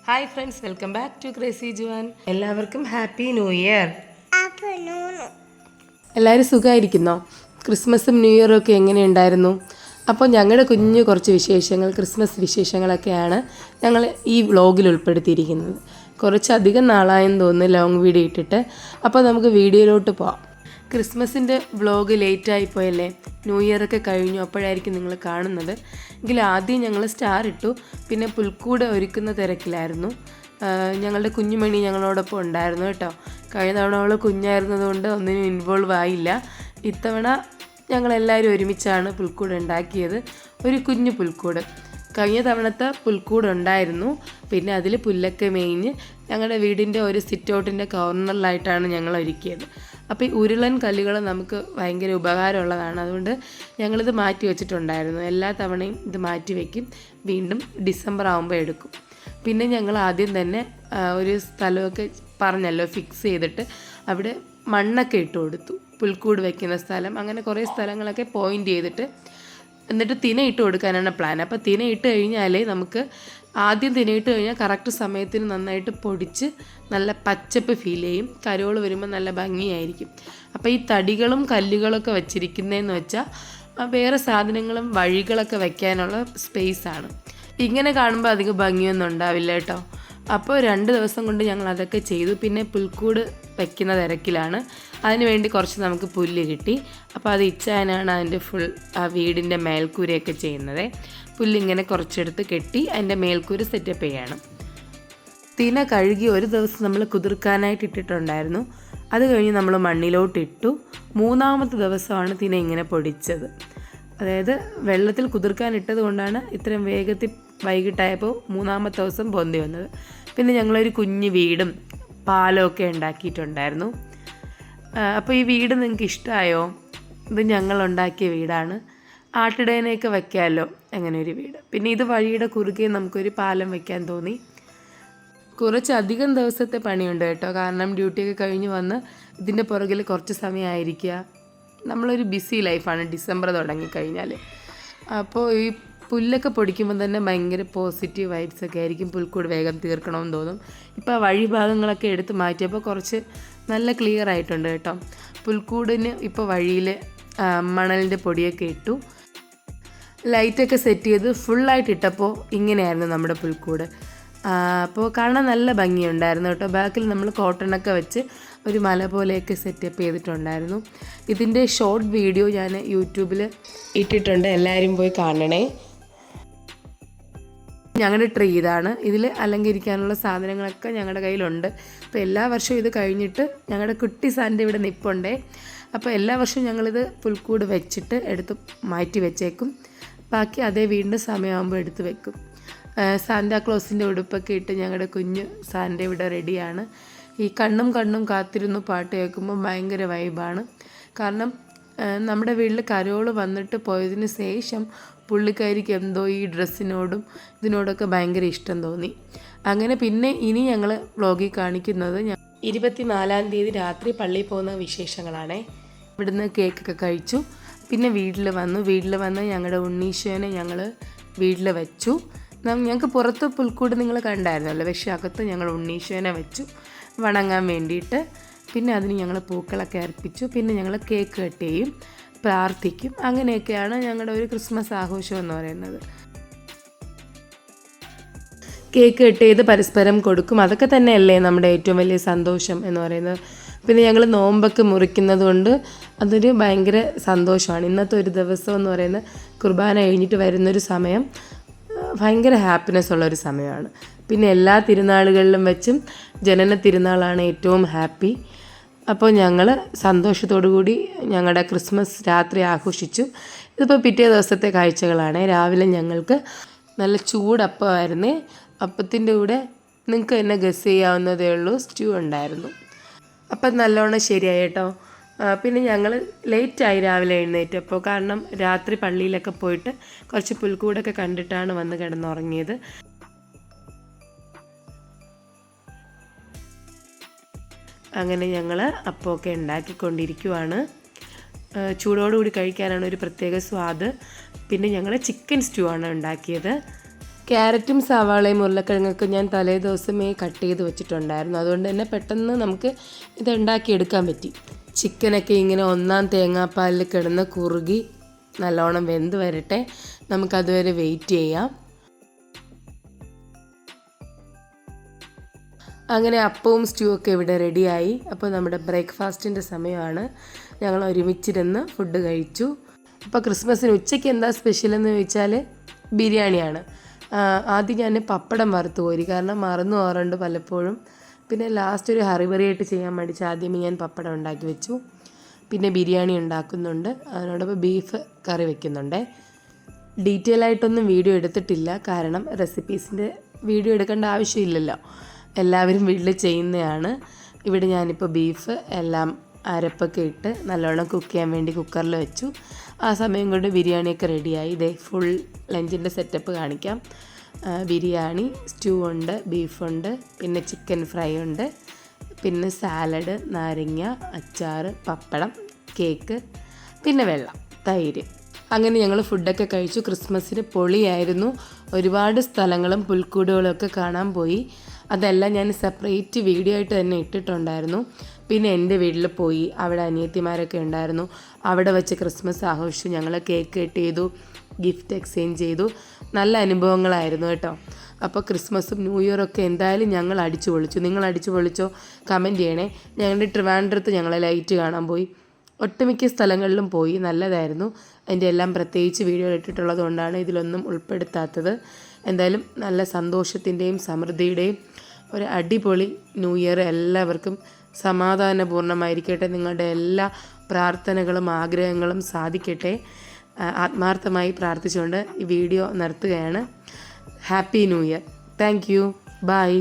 Hi friends, welcome back to crazy Juan. എല്ലാവർക്കും happy new year. എല്ലാവരും സുഖമായിരിക്കുന്നോ? ക്രിസ്മസും ന്യൂ ഇയറും ഒക്കെ എങ്ങനെയുണ്ടായിരുന്നു? അപ്പോൾ ഞങ്ങളുടെ കുറച്ച് വിശേഷങ്ങൾ, ക്രിസ്മസ് വിശേഷങ്ങളൊക്കെയാണ് ഞങ്ങൾ ഈ വ്ളോഗിൽ ഉൾപ്പെടുത്തിയിരിക്കുന്നത്. കുറച്ചധികം നാളായെന്ന് തോന്നുന്നു ലോങ് വീഡിയോ ഇട്ടിട്ട്. അപ്പോൾ നമുക്ക് വീഡിയോയിലോട്ട് പോവാം. ക്രിസ്മസിൻ്റെ വ്ളോഗ് ലേറ്റായിപ്പോയല്ലേ, ന്യൂ ഇയറൊക്കെ കഴിഞ്ഞു, അപ്പോഴായിരിക്കും നിങ്ങൾ കാണുന്നത്. എങ്കിലും ആദ്യം ഞങ്ങൾ സ്റ്റാർ ഇട്ടു, പിന്നെ പുൽക്കൂട് ഒരുക്കുന്ന തിരക്കിലായിരുന്നു. ഞങ്ങളുടെ കുഞ്ഞുമണി ഞങ്ങളോടൊപ്പം ഉണ്ടായിരുന്നു കേട്ടോ. കഴിഞ്ഞ തവണ അവൾ കുഞ്ഞായിരുന്നതുകൊണ്ട് ഒന്നിനും ഇൻവോൾവ് ആയില്ല. ഇത്തവണ ഞങ്ങളെല്ലാവരും ഒരുമിച്ചാണ് പുൽക്കൂട് ഉണ്ടാക്കിയത്. ഒരു കുഞ്ഞു പുൽക്കൂട്. കഴിഞ്ഞ തവണത്തെ പുൽക്കൂടുണ്ടായിരുന്നു. പിന്നെ അതിൽ പുല്ലൊക്കെ മേഞ്ഞ് ഞങ്ങളുടെ വീടിൻ്റെ ഒരു സിറ്റ് ഔട്ടിൻ്റെ കോർണറിലായിട്ടാണ് ഞങ്ങൾ ഒരുക്കിയത്. അപ്പോൾ ഈ ഉരുളൻ കല്ലുകൾ നമുക്ക് ഭയങ്കര ഉപകാരമുള്ളതാണ്. അതുകൊണ്ട് ഞങ്ങളിത് മാറ്റി വെച്ചിട്ടുണ്ടായിരുന്നു. എല്ലാ തവണയും ഇത് മാറ്റി വയ്ക്കും, വീണ്ടും ഡിസംബർ ആകുമ്പോൾ എടുക്കും. പിന്നെ ഞങ്ങൾ ആദ്യം തന്നെ ഒരു സ്ഥലമൊക്കെ പറഞ്ഞല്ലോ ഫിക്സ് ചെയ്തിട്ട് അവിടെ മണ്ണൊക്കെ ഇട്ട് കൊടുത്തു. പുൽക്കൂട് വയ്ക്കുന്ന സ്ഥലം, അങ്ങനെ കുറേ സ്ഥലങ്ങളൊക്കെ പോയിൻ്റ് ചെയ്തിട്ട് എന്നിട്ട് തിന ഇട്ട് കൊടുക്കാനാണ് പ്ലാൻ. അപ്പോൾ തിന ഇട്ട് കഴിഞ്ഞാലേ നമുക്ക് ആദ്യം തിന ഇട്ട് കഴിഞ്ഞാൽ കറക്റ്റ് സമയത്തിന് നന്നായിട്ട് പൊടിച്ച് നല്ല പച്ചപ്പ് ഫീൽ ചെയ്യും. കരോൾ വരുമ്പോൾ നല്ല ഭംഗിയായിരിക്കും. അപ്പോൾ ഈ തടികളും കല്ലുകളൊക്കെ വച്ചിരിക്കുന്നതെന്ന് വെച്ചാൽ വേറെ സാധനങ്ങളും വഴികളൊക്കെ വയ്ക്കാനുള്ള സ്പേസാണ്. ഇങ്ങനെ കാണുമ്പോൾ അധികം ഭംഗിയൊന്നും ഉണ്ടാവില്ല കേട്ടോ. അപ്പോൾ 2 ദിവസം കൊണ്ട് ഞങ്ങൾ അതൊക്കെ ചെയ്തു. പിന്നെ പുൽക്കൂട് വയ്ക്കുന്ന തിരക്കിലാണ്. അതിനുവേണ്ടി കുറച്ച് നമുക്ക് പുല്ല് കിട്ടി. അപ്പോൾ അത് ഇച്ചാനാണ് അതിൻ്റെ ഫുൾ ആ വീടിൻ്റെ മേൽക്കൂരയൊക്കെ ചെയ്യുന്നത്. പുല്ലിങ്ങനെ കുറച്ചെടുത്ത് കെട്ടി അതിൻ്റെ മേൽക്കൂര സെറ്റപ്പ് ചെയ്യണം. തിന കഴുകി ഒരു ദിവസം നമ്മൾ കുതിർക്കാനായിട്ട് ഇട്ടിട്ടുണ്ടായിരുന്നു. അത് കഴിഞ്ഞ് നമ്മൾ മണ്ണിലോട്ടിട്ടു. 3-ാമത്തെ ദിവസമാണ് തിന ഇങ്ങനെ പൊടിച്ചത്. അതായത് വെള്ളത്തിൽ കുതിർക്കാൻ ഇട്ടത് കൊണ്ടാണ് ഇത്രയും വേഗത്തിൽ വൈകിട്ടായപ്പോൾ 3-ാമത്തെ ദിവസം പൊന്തി വന്നത്. പിന്നെ ഞങ്ങളൊരു കുഞ്ഞു വീടും പാലമൊക്കെ ഉണ്ടാക്കിയിട്ടുണ്ടായിരുന്നു. അപ്പോൾ ഈ വീട് നിങ്ങൾക്ക് ഇഷ്ടമായോ? ഇത് ഞങ്ങളുണ്ടാക്കിയ വീടാണ്. ആട്ടിടേനെയൊക്കെ വയ്ക്കാമല്ലോ അങ്ങനെ ഒരു വീട്. പിന്നെ ഇത് വഴിയുടെ കുറുകെ നമുക്കൊരു പാലം വയ്ക്കാൻ തോന്നി. കുറച്ചധികം ദിവസത്തെ പണിയുണ്ട് കേട്ടോ. കാരണം ഡ്യൂട്ടിയൊക്കെ കഴിഞ്ഞ് വന്ന് ഇതിൻ്റെ പുറകിൽ കുറച്ച് സമയമായിരിക്കുക. നമ്മളൊരു ബിസി ലൈഫാണ് ഡിസംബർ തുടങ്ങിക്കഴിഞ്ഞാൽ. അപ്പോൾ ഈ പുല്ലൊക്കെ പൊടിക്കുമ്പോൾ തന്നെ ഭയങ്കര പോസിറ്റീവ് വൈബ്സൊക്കെ ആയിരിക്കും. പുൽക്കൂട് വേഗം തീർക്കണമെന്ന് തോന്നും. ഇപ്പോൾ വഴി ഭാഗങ്ങളൊക്കെ എടുത്ത് മാറ്റിയപ്പോൾ കുറച്ച് നല്ല ക്ലിയർ ആയിട്ടുണ്ട് കേട്ടോ. പുൽക്കൂടിന് ഇപ്പോൾ വഴിയിൽ മണലിൻ്റെ പൊടിയൊക്കെ ഇട്ടു. ലൈറ്റൊക്കെ സെറ്റ് ചെയ്ത് ഫുള്ളായിട്ട് ഇട്ടപ്പോൾ ഇങ്ങനെയായിരുന്നു നമ്മുടെ പുൽക്കൂട്. അപ്പോൾ കാണാൻ നല്ല ഭംഗിയുണ്ടായിരുന്നു കേട്ടോ. ബാക്കിൽ നമ്മൾ കോട്ടണൊക്കെ വെച്ച് ഒരു മല പോലെയൊക്കെ സെറ്റപ്പ് ചെയ്തിട്ടുണ്ടായിരുന്നു. ഇതിൻ്റെ ഷോർട്ട് വീഡിയോ ഞാൻ യൂട്യൂബിൽ ഇട്ടിട്ടുണ്ട്, എല്ലാവരും പോയി കാണണേ. ഞങ്ങളുടെ ട്രീ ഇതാണ്. ഇതിൽ അലങ്കരിക്കാനുള്ള സാധനങ്ങളൊക്കെ ഞങ്ങളുടെ കയ്യിലുണ്ട്. അപ്പോൾ എല്ലാ വർഷവും ഇത് കഴിഞ്ഞിട്ട് ഞങ്ങളുടെ കുട്ടി സാൻ്റെ ഇവിടെ നിൽപ്പുണ്ടേ. അപ്പോൾ എല്ലാ വർഷവും ഞങ്ങളിത് പുൽക്കൂട് വെച്ചിട്ട് എടുത്ത് മാറ്റി വെച്ചേക്കും. ബാക്കി അതേ വീണ്ടും സമയമാകുമ്പോൾ എടുത്ത് വെക്കും. സാന്താക്ലോസിൻ്റെ ഉടുപ്പൊക്കെ ഇട്ട് ഞങ്ങളുടെ കുഞ്ഞ് സാൻ്റെ ഇവിടെ റെഡിയാണ്. ഈ കണ്ണും കാത്തിരുന്നു പാട്ട് കേൾക്കുമ്പോൾ ഭയങ്കര വൈബാണ്. കാരണം നമ്മുടെ വീട്ടിൽ കരോള് വന്നിട്ട് പോയതിന് ശേഷം പുള്ളിക്കാരിക്ക് എന്തോ ഈ ഡ്രസ്സിനോടും ഇതിനോടൊക്കെ ഭയങ്കര ഇഷ്ടം തോന്നി. അങ്ങനെ പിന്നെ ഇനി ഞങ്ങൾ വ്ളോഗിൽ കാണിക്കുന്നത് 24-ാം തീയതി രാത്രി പള്ളിയിൽ പോകുന്ന വിശേഷങ്ങളാണേ. ഇവിടുന്ന് കേക്കൊക്കെ കഴിച്ചു. പിന്നെ വീട്ടിൽ വന്ന് ഞങ്ങളുടെ ഉണ്ണീശോനെ ഞങ്ങൾ വീട്ടിൽ വെച്ചു. ഞങ്ങൾക്ക് പുറത്ത് പുൽക്കൂട് നിങ്ങൾ കണ്ടായിരുന്നല്ലോ, പക്ഷേ അകത്ത് ഞങ്ങൾ ഉണ്ണീശോനെ വെച്ചു വണങ്ങാൻ വേണ്ടിയിട്ട്. പിന്നെ അതിന് ഞങ്ങൾ പൂക്കളൊക്കെ അർപ്പിച്ചു. പിന്നെ ഞങ്ങൾ കേക്ക് കട്ട് ചെയ്യും, പ്രാർത്ഥിക്കും. അങ്ങനെയൊക്കെയാണ് ഞങ്ങളുടെ ഒരു ക്രിസ്മസ് ആഘോഷം എന്ന് പറയുന്നത്. കേക്ക് കട്ട് ചെയ്ത് പരസ്പരം കൊടുക്കും. അതൊക്കെ തന്നെയല്ലേ നമ്മുടെ ഏറ്റവും വലിയ സന്തോഷം എന്ന് പറയുന്നത്. പിന്നെ ഞങ്ങൾ നോമ്പൊക്കെ മുറിക്കുന്നത് കൊണ്ട് അതൊരു ഭയങ്കര സന്തോഷമാണ്. ഇന്നത്തെ ഒരു ദിവസം എന്ന് പറയുന്നത് കുർബാന കഴിഞ്ഞിട്ട് വരുന്നൊരു സമയം ഭയങ്കര ഹാപ്പിനെസ് ഉള്ളൊരു സമയമാണ്. പിന്നെ എല്ലാ തിരുനാളുകളിലും വെച്ചും ജനന തിരുനാളാണ് ഏറ്റവും ഹാപ്പി. അപ്പോൾ ഞങ്ങൾ സന്തോഷത്തോടു കൂടി ഞങ്ങളുടെ ക്രിസ്മസ് രാത്രി ആഘോഷിച്ചു. ഇതിപ്പോൾ പിറ്റേ ദിവസത്തെ കാഴ്ചകളാണ്. രാവിലെ ഞങ്ങൾക്ക് നല്ല ചൂടപ്പമായിരുന്നേ. അപ്പത്തിൻ്റെ കൂടെ നിങ്ങൾക്ക് തന്നെ ഗസ് ചെയ്യാവുന്നതേ ഉള്ളൂ, സ്റ്റ്യൂ ഉണ്ടായിരുന്നു. അപ്പം നല്ലോണം ശരിയായി കേട്ടോ. പിന്നെ ഞങ്ങൾ ലേറ്റായി രാവിലെ എഴുന്നേറ്റപ്പോൾ. കാരണം രാത്രി പള്ളിയിലൊക്കെ പോയിട്ട് കുറച്ച് പുൽക്കൂടൊക്കെ കണ്ടിട്ടാണ് വന്ന് കിടന്നുറങ്ങിയത്. അങ്ങനെ ഞങ്ങൾ അപ്പമൊക്കെ ഉണ്ടാക്കിക്കൊണ്ടിരിക്കുവാണ്. ചൂടോടുകൂടി കഴിക്കാനാണ് ഒരു പ്രത്യേക സ്വാദ്. പിന്നെ ഞങ്ങൾ ചിക്കൻ സ്റ്റ്യൂ ആണ് ഉണ്ടാക്കിയത്. ക്യാരറ്റും സവാളയും ഉരുളക്കിഴങ്ങൊക്കെ ഞാൻ തലേ ദിവസമേ കട്ട് ചെയ്ത് വെച്ചിട്ടുണ്ടായിരുന്നു. അതുകൊണ്ട് തന്നെ പെട്ടെന്ന് നമുക്ക് ഇത് ഉണ്ടാക്കിയെടുക്കാൻ പറ്റി. ചിക്കനൊക്കെ ഇങ്ങനെ ഒന്നാം തേങ്ങാപ്പാലിൽ കിടന്ന് കുറുകി നല്ലോണം വെന്ത് വരട്ടെ, നമുക്കതുവരെ വെയിറ്റ് ചെയ്യാം. അങ്ങനെ അപ്പവും സ്റ്റൂ ഒക്കെ ഇവിടെ റെഡിയായി. അപ്പോൾ നമ്മുടെ ബ്രേക്ക്ഫാസ്റ്റിൻ്റെ സമയമാണ്. ഞങ്ങൾ ഒരുമിച്ചിരുന്ന് ഫുഡ് കഴിച്ചു. അപ്പോൾ ക്രിസ്മസിന് ഉച്ചയ്ക്ക് എന്താ സ്പെഷ്യൽ എന്ന് ചോദിച്ചാൽ ബിരിയാണിയാണ്. ആദ്യം ഞാൻ പപ്പടം വറുത്ത് കോരി, കാരണം മറന്നു പോകാറുണ്ട് പലപ്പോഴും. പിന്നെ ലാസ്റ്റ് ഒരു ഹറിബറിയായിട്ട് ചെയ്യാൻ മടിച്ച് ആദ്യമേ ഞാൻ പപ്പടം ഉണ്ടാക്കി വെച്ചു. പിന്നെ ബിരിയാണി ഉണ്ടാക്കുന്നുണ്ട്, അതിനോടൊപ്പം ബീഫ് കറി വയ്ക്കുന്നുണ്ട്. ഡീറ്റെയിൽ ആയിട്ടൊന്നും വീഡിയോ എടുത്തിട്ടില്ല, കാരണം റെസിപ്പീസിൻ്റെ വീഡിയോ എടുക്കേണ്ട ആവശ്യമില്ലല്ലോ, എല്ലാവരും വീട്ടിൽ ചെയ്യുന്നതാണ്. ഇവിടെ ഞാനിപ്പോൾ ബീഫ് എല്ലാം അരപ്പൊക്കെ ഇട്ട് നല്ലോണം കുക്ക് ചെയ്യാൻ വേണ്ടി കുക്കറിൽ വെച്ചു. ആ സമയം കൊണ്ട് ബിരിയാണിയൊക്കെ റെഡിയായി. ഇതേ ഫുൾ ലഞ്ചിൻ്റെ സെറ്റപ്പ് കാണിക്കാം. ബിരിയാണി, സ്റ്റൂ ഉണ്ട്, ബീഫുണ്ട്, പിന്നെ ചിക്കൻ ഫ്രൈ ഉണ്ട്, പിന്നെ സാലഡ്, നാരങ്ങ, അച്ചാർ, പപ്പടം, കേക്ക്, പിന്നെ വെള്ളം, തൈര്. അങ്ങനെ ഞങ്ങൾ ഫുഡൊക്കെ കഴിച്ചു. ക്രിസ്മസിന് പൊളിയായിരുന്നു. ഒരുപാട് സ്ഥലങ്ങളും പുൽക്കൂടുകളും ഒക്കെ കാണാൻ പോയി. അതെല്ലാം ഞാൻ സെപ്പറേറ്റ് വീഡിയോ ആയിട്ട് തന്നെ ഇട്ടിട്ടുണ്ടായിരുന്നു. പിന്നെ എൻ്റെ വീട്ടിൽ പോയി, അവിടെ അനിയത്തിമാരൊക്കെ ഉണ്ടായിരുന്നു. അവിടെ വെച്ച് ക്രിസ്മസ് ആഘോഷിച്ചു. ഞങ്ങൾ കേക്ക് കട്ട് ചെയ്തു, ഗിഫ്റ്റ് എക്സ്ചേഞ്ച് ചെയ്തു. നല്ല അനുഭവങ്ങളായിരുന്നു കേട്ടോ. അപ്പോൾ ക്രിസ്മസും ന്യൂ ഇയറൊക്കെ എന്തായാലും ഞങ്ങൾ അടിച്ചു പൊളിച്ചു. നിങ്ങൾ അടിച്ചു പൊളിച്ചോ? കമൻറ്റ് ചെയ്യണേ. ഞങ്ങളുടെ ട്രിവാൻഡ്രത്ത് ഞങ്ങൾ ലൈറ്റ് കാണാൻ പോയി. ഒട്ടുമിക്ക സ്ഥലങ്ങളിലും പോയി, നല്ലതായിരുന്നു. അതിൻ്റെ എല്ലാം പ്രത്യേകിച്ച് വീഡിയോ ഇട്ടിട്ടുള്ളത് കൊണ്ടാണ് ഇതിലൊന്നും ഉൾപ്പെടുത്താത്തത്. എന്തായാലും നല്ല സന്തോഷത്തിൻ്റെയും സമൃദ്ധിയുടെയും ഒരു അടിപൊളി ന്യൂ ഇയർ എല്ലാവർക്കും സമാധാനപൂർണ്ണമായിരിക്കട്ടെ. നിങ്ങളുടെ എല്ലാ പ്രാർത്ഥനകളും ആഗ്രഹങ്ങളും സാധിക്കട്ടെ. ആത്മാർത്ഥമായി പ്രാർത്ഥിച്ചുകൊണ്ട് ഈ വീഡിയോ നിർത്തുകയാണ്. Happy new year. Thank you. By.